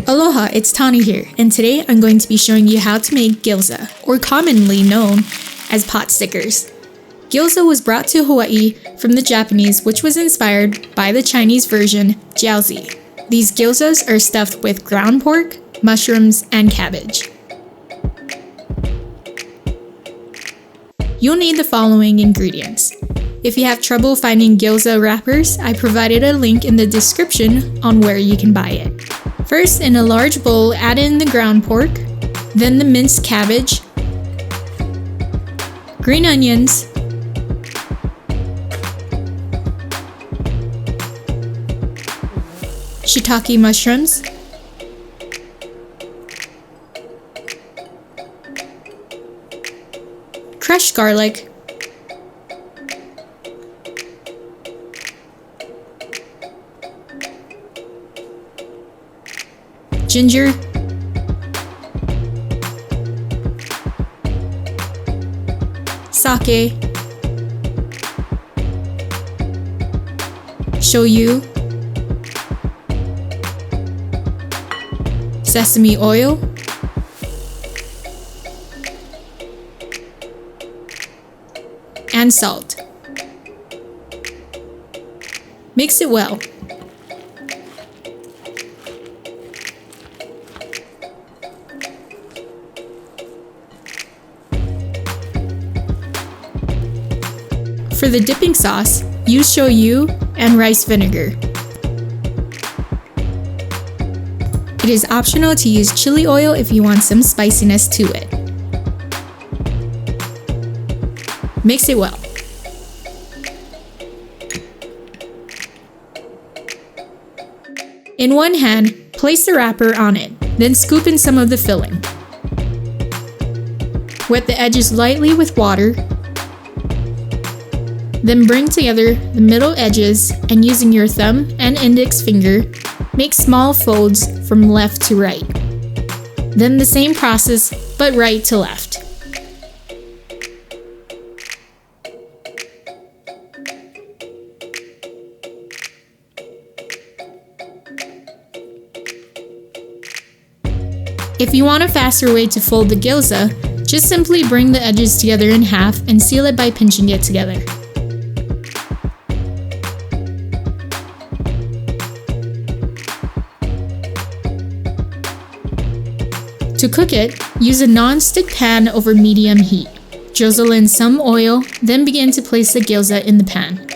Aloha, it's Tani here, and today I'm going to be showing you how to make gyoza, or commonly known as pot stickers. Gyoza was brought to Hawaii from the Japanese, which was inspired by the Chinese version, Jiaozi. These gyozas are stuffed with ground pork, mushrooms, and cabbage. You'll need the following ingredients. If you have trouble finding Gyoza Wrappers, I provided a link in the description on where you can buy it. First, in a large bowl, add in the ground pork, then the minced cabbage, green onions, shiitake mushrooms, crushed garlic, ginger, sake, shoyu, sesame oil, and salt. Mix it well. For the dipping sauce, use shoyu and rice vinegar. It is optional to use chili oil if you want some spiciness to it. Mix it well. In one hand, place the wrapper on it, then scoop in some of the filling. Wet the edges lightly with water. Then bring together the middle edges and using your thumb and index finger, make small folds from left to right. Then the same process, but right to left. If you want a faster way to fold the gyoza, just simply bring the edges together in half and seal it by pinching it together. To cook it, use a non-stick pan over medium heat. Drizzle in some oil, then begin to place the gyoza in the pan.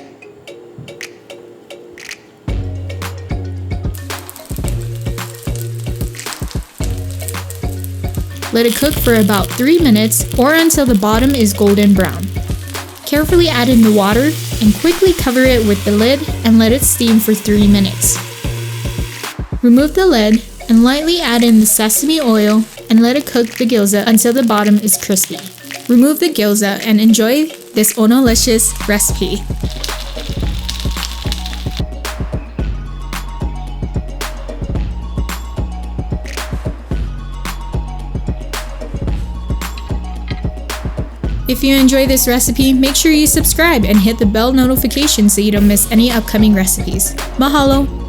Let it cook for about 3 minutes or until the bottom is golden brown. Carefully add in the water and quickly cover it with the lid and let it steam for 3 minutes. Remove the lid and lightly add in the sesame oil and let it cook the gyoza until the bottom is crispy. Remove the gyoza and enjoy this onolicious recipe. If you enjoy this recipe, make sure you subscribe and hit the bell notification so you don't miss any upcoming recipes. Mahalo!